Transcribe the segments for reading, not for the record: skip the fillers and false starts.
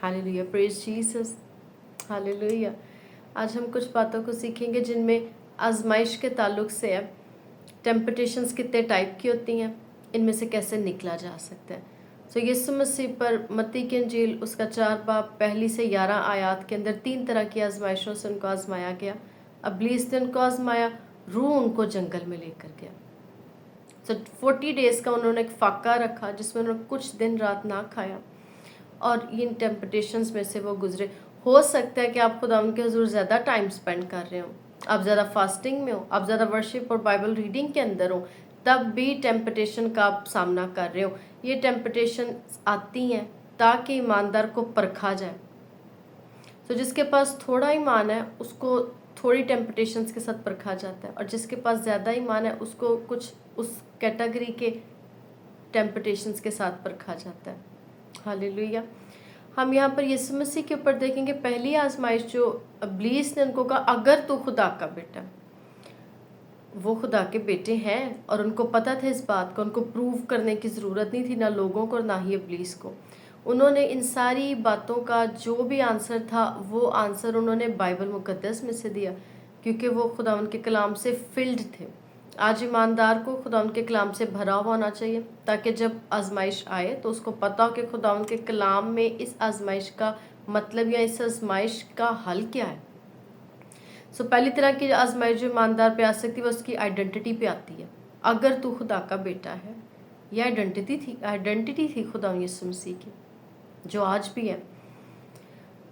Hallelujah, praise Jesus, hallelujah. आज हम कुछ बातों को सीखेंगे जिनमें आजमाइश के ताल्लुक से है। टेम्पटेशंस कितने टाइप की होती हैं, इनमें से कैसे निकला जा सकता है। सो यीशु मसीह पर मत्ती की इंजील उसका 4 बाब 1 से 11 आयात के अंदर 3 तरह की आजमाइशों से उनको आजमाया गया। इब्लीस ने उनको आजमाया, रूह उनको जंगल में लेकर गया। सो 40 डेज का उन्होंने एक फाका रखा जिसमें उन्होंने कुछ दिन रात ना खाया और इन टेम्पटेशंस में से वो गुजरे। हो सकता है कि आप खुदा उनके हजूर ज़्यादा टाइम स्पेंड कर रहे हो, आप ज़्यादा फास्टिंग में हो, आप ज़्यादा वर्शिप और बाइबल रीडिंग के अंदर हो, तब भी टेम्पटेशन का आप सामना कर रहे हो। ये टेम्पटेशन आती हैं ताकि ईमानदार को परखा जाए। तो जिसके पास थोड़ा ईमान है उसको थोड़ी टेम्पटेशंस के साथ परखा जाता है, और जिसके पास ज़्यादा ईमान है उसको कुछ उस कैटेगरी के टेम्पटेशंस के साथ परखा जाता है। हालेलुया। हम यहाँ पर यीशु मसीह के ऊपर देखेंगे पहली आजमाइश जो इब्लीस ने उनको कहा, अगर तू खुदा का बेटा। वो खुदा के बेटे हैं और उनको पता था इस बात को, उनको प्रूव करने की ज़रूरत नहीं थी, ना लोगों को ना ही इब्लीस को। उन्होंने इन सारी बातों का जो भी आंसर था वो आंसर उन्होंने बाइबल मुकद्दस में से दिया, क्योंकि वो खुदा उनके कलाम से फिल्ड थे। आज ईमानदार को खुदा उनके कलाम से भरा हुआ होना चाहिए, ताकि जब आजमाइश आए तो उसको पता हो कि खुदा उनके कलाम में इस आजमाइश का मतलब या इस आजमाइश का हल क्या है। सो पहली तरह की आजमाइश जो ईमानदार पे आ सकती है वो उसकी आइडेंटिटी पे आती है। अगर तू खुदा का बेटा है, यह आइडेंटिटी थी खुदा यीशु मसीह की, जो आज भी है।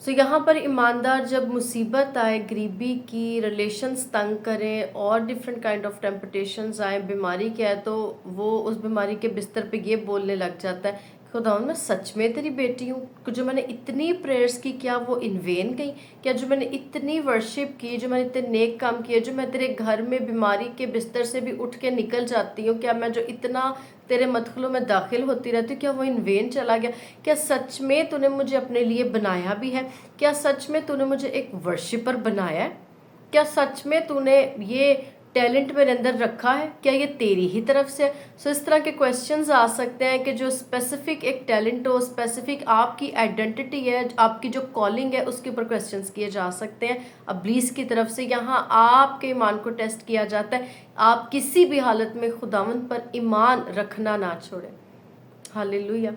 सो यहाँ पर ईमानदार जब मुसीबत आए, गरीबी की, रिलेशंस तंग करें और डिफरेंट काइंड ऑफ टेम्पटेशंस आए, बीमारी क्या है, तो वो उस बीमारी के बिस्तर पे ये बोलने लग जाता है, खुदा मैं सच में तेरी बेटी हूँ। जो मैंने इतनी प्रेयर्स की क्या वो इन वेन गई? क्या जो मैंने इतनी वर्शिप की, जो मैंने इतने नेक काम किए, जो मैं तेरे घर में बीमारी के बिस्तर से भी उठ के निकल जाती हूँ, क्या मैं जो इतना तेरे मदखलों में दाखिल होती रहती हूँ, क्या वो इन वेन चला गया? क्या सच में तूने मुझे अपने लिए बनाया भी है? क्या सच में तूने मुझे एक वर्शिपर बनाया है? क्या सच में तूने ये टैलेंट मेरे अंदर रखा है? क्या ये तेरी ही तरफ से? सो इस तरह के क्वेश्चंस आ सकते हैं कि जो स्पेसिफिक एक टैलेंट हो, स्पेसिफिक आपकी आइडेंटिटी है, आपकी जो कॉलिंग है, उसके ऊपर क्वेश्चंस किए जा सकते हैं इब्लीस की तरफ से। यहाँ आपके ईमान को टेस्ट किया जाता है। आप किसी भी हालत में खुदावंद पर ईमान रखना ना छोड़ें। Hallelujah,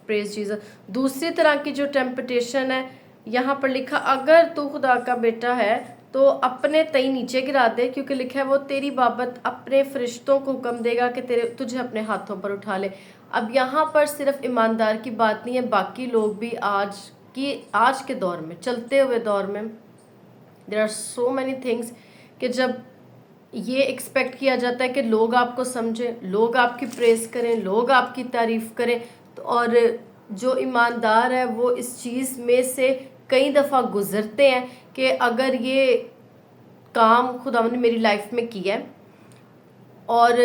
praise Jesus. दूसरी तरह की जो टेम्पटेशन है, यहाँ पर लिखा, अगर तू खुदा का बेटा है तो अपने तई नीचे गिरा दे, क्योंकि लिखा है वो तेरी बाबत अपने फरिश्तों को हुक्म देगा कि तुझे अपने हाथों पर उठा ले। अब यहाँ पर सिर्फ ईमानदार की बात नहीं है, बाकी लोग भी आज के दौर में, चलते हुए दौर में, there are so many things कि जब ये एक्सपेक्ट किया जाता है कि लोग आपको समझें, लोग आपकी प्रेस करें, लोग आपकी तारीफ करें, तो और जो ईमानदार है वो इस चीज़ में से कई दफ़ा गुजरते हैं कि अगर ये काम खुदावन ने मेरी लाइफ में किया है और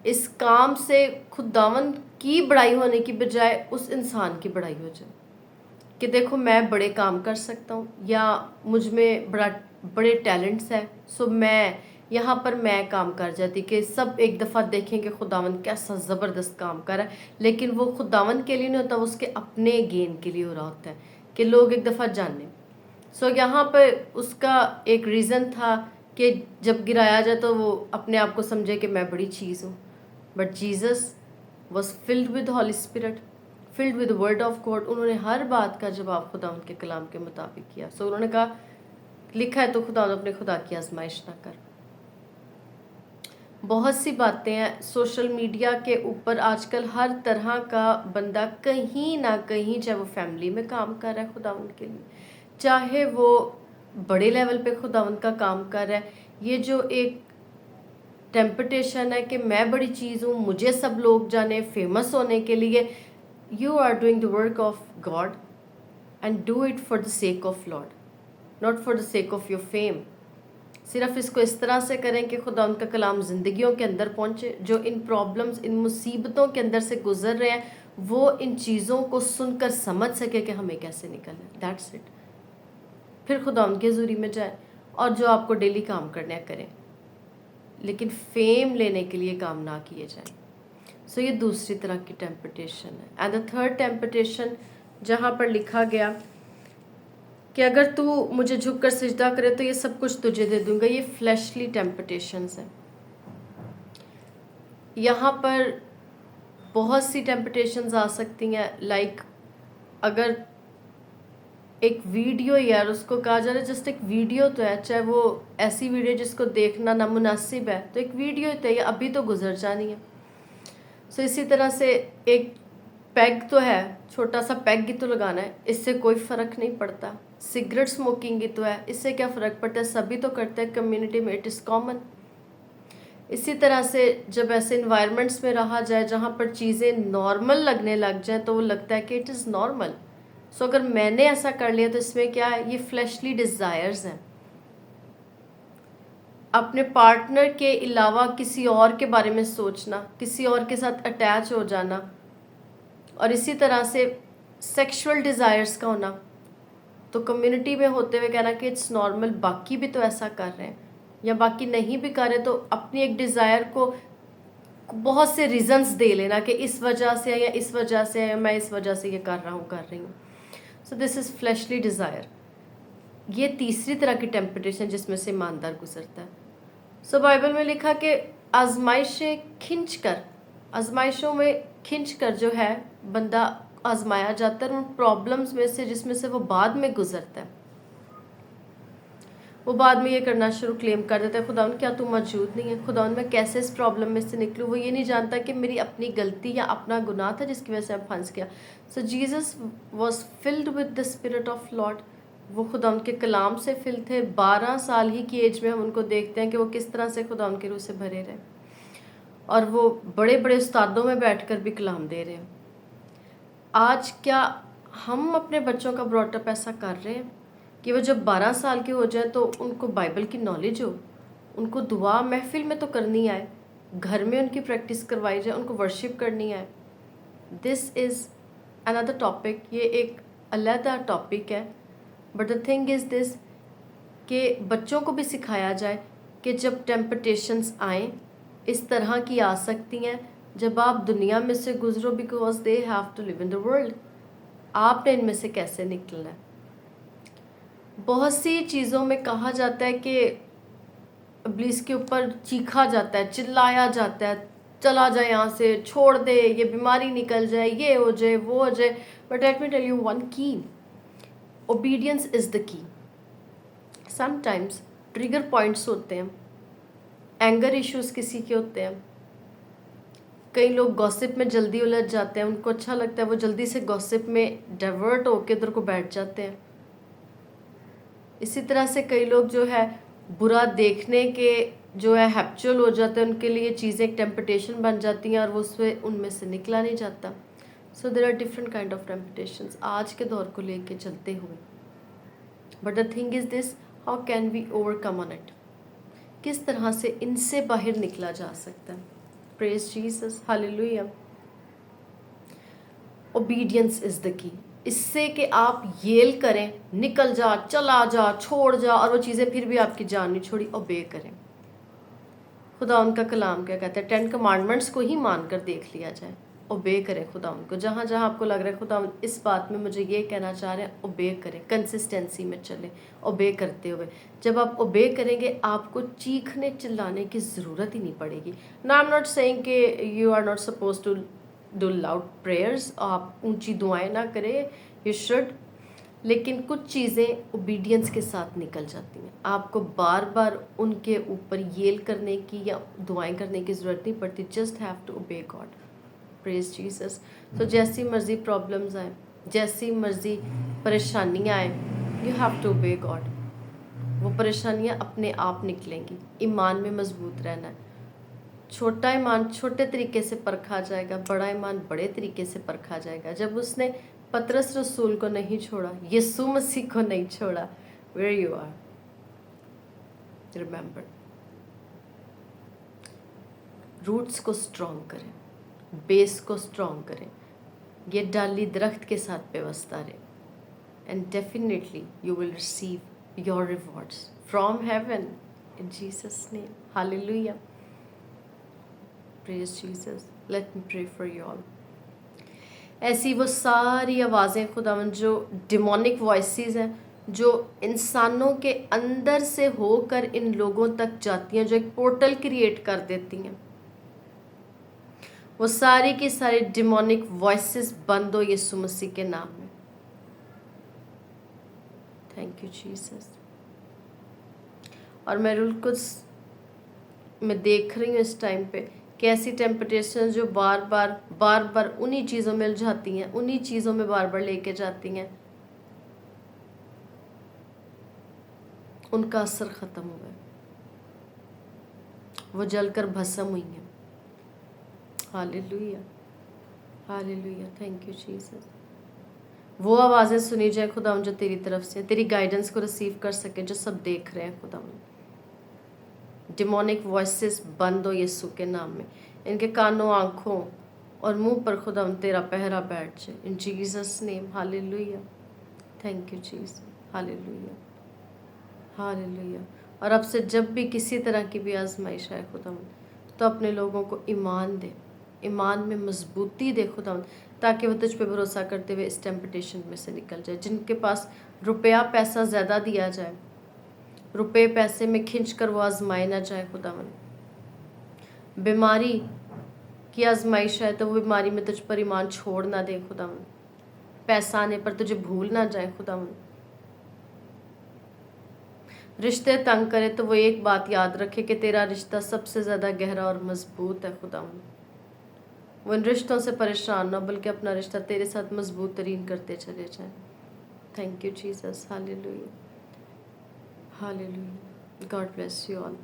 इस काम से खुदावन की बड़ाई होने की बजाय उस इंसान की बड़ाई हो जाए कि देखो मैं बड़े काम कर सकता हूँ, या मुझ में बड़े टैलेंट्स हैं, सो यहाँ पर मैं काम कर जाती कि सब एक दफ़ा देखें कि खुदावन कैसा ज़बरदस्त काम कर रहा है, लेकिन वो खुदावन के लिए नहीं होता, वो उसके अपने गेन के लिए हो रहा होता है कि लोग एक दफ़ा जाने। सो यहाँ पर उसका एक रीज़न था कि जब गिराया जाए तो वो अपने आप को समझे कि मैं बड़ी चीज़ हूँ। But Jesus was filled with holy spirit, filled with word of God. उन्होंने हर बात का जवाब खुदा उनके कलाम के मुताबिक किया। सो उन्होंने कहा, लिखा है तो खुदा अपने खुदा की आजमाइश ना कर। बहुत सी बातें हैं सोशल मीडिया के ऊपर आजकल, हर तरह का बंदा कहीं ना कहीं, चाहे वो फैमिली में काम कर रहा है खुदावन के लिए, चाहे वो बड़े लेवल पे खुदावन का काम कर रहा है, ये जो एक टेम्पटेशन है कि मैं बड़ी चीज़ हूँ, मुझे सब लोग जाने, फेमस होने के लिए, you are doing the work of God and do it for the sake of lord, not for the sake of your fame. सिर्फ इसको इस तरह से करें कि खुदा उनका कलाम ज़िंदगियों के अंदर पहुँचे। जो इन प्रॉब्लम्स, इन मुसीबतों के अंदर से गुजर रहे हैं, वो इन चीज़ों को सुनकर समझ सके कि हमें कैसे निकलना है। That's it. फिर खुदा उनकी हजूरी में जाए और जो आपको डेली काम करना है करें, लेकिन फेम लेने के लिए काम ना किए जाए। सो ये दूसरी तरह की टेम्पटेशन है। एंड द थर्ड टेम्पटेशन जहाँ पर लिखा गया कि अगर तू मुझे झुककर सिजदा करे तो ये सब कुछ तुझे दे दूंगा। ये फ्लैशली टेम्पटेशंस है। यहाँ पर बहुत सी टेम्पटेशंस आ सकती हैं। लाइक अगर एक वीडियो, यार उसको कहा जा रहा है जस्ट एक वीडियो तो है, चाहे वो ऐसी वीडियो जिसको देखना नामुनासिब है, तो एक वीडियो तो है, अभी तो गुजर जानी है। सो इसी तरह से एक पैग तो है, छोटा सा पैग ही तो लगाना है, इससे कोई फ़र्क नहीं पड़ता। सिगरेट स्मोकिंग ही तो है, इससे क्या फ़र्क पड़ता है, सभी तो करते हैं कम्युनिटी में, इट इज़ कॉमन। इसी तरह से जब ऐसे इन्वायरमेंट्स में रहा जाए जहाँ पर चीज़ें नॉर्मल लगने लग जाए तो वो लगता है कि इट इज़ नॉर्मल। सो अगर मैंने ऐसा कर लिया तो इसमें क्या है, ये फ्लैशली डिज़ायर्स हैं। अपने पार्टनर के अलावा किसी और के बारे में सोचना, किसी और के साथ अटैच हो जाना, और इसी तरह से सेक्सुअल डिज़ायर्स का होना। तो कम्युनिटी में होते हुए कहना कि इट्स नॉर्मल, बाकी भी तो ऐसा कर रहे हैं, या बाकी नहीं भी कर रहे, तो अपनी एक डिज़ायर को बहुत से रीजंस दे लेना कि इस वजह से है या इस वजह से है, मैं इस वजह से ये कर रही हूँ। So this is fleshly desire. ये तीसरी तरह की टेम्पटेशन जिसमें से ईमानदार गुजरता है। सो बाइबल में लिखा कि आजमाइशें खींच कर, आजमाइशों में खींच कर जो है बंदा आजमाया जाता है, उन प्रॉब्लम्स में से जिसमें से वो बाद में गुजरता है। वो बाद में ये करना शुरू क्लेम कर देता है, खुदावन क्या तू मौजूद नहीं है, खुदावन मैं कैसे इस प्रॉब्लम में से निकलूँ। वो ये नहीं जानता कि मेरी अपनी गलती या अपना गुनाह था जिसकी वजह से मैं फंस गया। So Jesus was filled with the spirit of Lord. वो खुदा उनके कलाम से फिल थे। 12 साल ही की एज में हम उनको देखते हैं कि वो किस तरह से खुदा उनके रूह से भरे रहे, और वो बड़े बड़े उस्तादों में बैठकर भी कलाम दे रहे हैं। आज क्या हम अपने बच्चों का ब्रॉटअप ऐसा कर रहे हैं कि वो जब 12 साल के हो जाए तो उनको बाइबल की नॉलेज हो, उनको दुआ महफिल में तो करनी आए, घर में उनकी प्रैक्टिस करवाई जाए, उनको वर्शिप करनी आए। दिस इज़ अनदर टॉपिक, ये एक अलहदा टॉपिक है। But the thing is this कि बच्चों को भी सिखाया जाए कि जब टेम्पटेशंस आएँ, इस तरह की आ सकती हैं जब आप दुनिया में से गुजरो, because they have to live in the world. आपने इनमें से कैसे निकलना है। बहुत सी चीज़ों में कहा जाता है कि इब्लीस के ऊपर चीखा जाता है, चिल्लाया जाता है, चला जाए यहाँ से, छोड़ दे, ये बीमारी निकल जाए, ये हो जाए, वो हो जाए। But let me tell you one key, obedience is the key. Sometimes trigger points होते हैं, एंगर इश्यूज किसी के होते हैं। कई लोग गॉसिप में जल्दी उलझ जाते हैं, उनको अच्छा लगता है, वो जल्दी से गॉसिप में डाइवर्ट होकर उधर को बैठ जाते हैं। इसी तरह से कई लोग जो है बुरा देखने के जो है हैप्चुअल हो जाते हैं, उनके लिए चीज़ें एक टेम्पटेशन बन जाती हैं और वो उससे उनमें से निकला नहीं जाता। So there are different kind of temptations आज के दौर को लेके चलते हुए। But the thing is this, how can we overcome on it, किस तरह से इनसे बाहर निकला जा सकता है। Praise Jesus, hallelujah. Obedience is the key. इससे कि आप येल करें, निकल जा, चला जा, छोड़ जा, और वो चीज़ें फिर भी आपकी जान नहीं छोड़ी, ओबे करें। खुदा उनका कलाम क्या कहता है, 10 कमांडमेंट्स को ही मान कर देख लिया जाए, ओबे करें खुदा उनको। जहाँ जहाँ आपको लग रहा है खुदा इस बात में मुझे ये कहना चाह रहे हैं, ओबे करें, कंसिस्टेंसी में चलें, ओबे करते हुए। जब आप ओबे करेंगे आपको चीखने चिल्लाने की ज़रूरत ही नहीं पड़ेगी। ना आई एम नॉट सेइंग कि you are not suppose to do loud prayers, आप ऊंची दुआएं ना करें, यू शुड, लेकिन कुछ चीज़ें ओबीडियंस के साथ निकल जाती हैं। आपको बार बार उनके ऊपर येल करने की या दुआएं करने की ज़रूरत नहीं पड़ती, just have to obey God. Praise Jesus. तो जैसी मर्ज़ी प्रॉब्लम्स आए, जैसी मर्ज़ी परेशानियाँ आए, you have to obey God. वो परेशानियाँ अपने आप निकलेंगी। ईमान में मजबूत रहना है। छोटा ईमान छोटे तरीके से परखा जाएगा, बड़ा ईमान बड़े तरीके से परखा जाएगा। जब उसने पतरस रसूल को नहीं छोड़ा, यीशु मसीह को नहीं छोड़ा, where you are, remember, roots को स्ट्रॉन्ग करें, बेस को स्ट्रॉन्ग करें, ये डाली दरख्त के साथ व्यवस्था रहे, and definitely you will receive your rewards from heaven in Jesus name, hallelujah. Praise Jesus. Let me pray for you all. ऐसी वो सारी आवाज़ें खुदावन जो डिमोनिक वॉइसेस हैं, जो इंसानों के अंदर से होकर इन लोगों तक जाती हैं, जो एक पोर्टल क्रिएट कर देती हैं, वो सारी की सारी डिमोनिक वॉइसेस बंद हो यीशु मसीह के नाम में। Thank you Jesus. और मैं कुछ मैं देख रही हूँ इस टाइम पे कि ऐसी टेम्पटेशन जो बार बार उन्हीं चीज़ों में उलझाती हैं, उन्हीं चीज़ों में बार बार लेके जाती हैं, उनका असर ख़त्म हुआ है, वो जलकर भस्म हुई हैं। Hallelujah, hallelujah, thank you Jesus. वो आवाज़ें सुनी जाए खुदा जो तेरी तरफ से, तेरी गाइडेंस को रिसीव कर सके, जो सब देख रहे हैं खुदा। डिमोनिक वॉइसेस बंद हो यीशु के नाम में। इनके कानों, आँखों और मुंह पर खुदा तेरा पहरा बैठ जाए, इन Jesus name. Hallelujah, thank you Jesus. Hallelujah, hallelujah. और अब से जब भी किसी तरह की भी आजमाइश आए खुदा, तो अपने लोगों को ईमान दे, ईमान में मजबूती दे खुदा, ताकि वो तुझ पे भरोसा करते हुए इस टेम्पटेशन में से निकल जाए। जिनके पास रुपया पैसा ज़्यादा दिया जाए, रुपए पैसे में खींच कर वो आजमाए ना जाए खुदावन। बीमारी की आजमाइश है तो वो बीमारी में तुझ पर ईमान छोड़ ना दे खुदावन। पैसा आने पर तुझे भूल ना जाए खुदावन। रिश्ते तंग करे तो वो एक बात याद रखे कि तेरा रिश्ता सबसे ज़्यादा गहरा और मजबूत है खुदावन। वो इन रिश्तों से परेशान ना, बल्कि अपना रिश्ता तेरे साथ मजबूत तरीन करते चले जाए। Thank you Jesus. Hallelujah, hallelujah. God bless you all.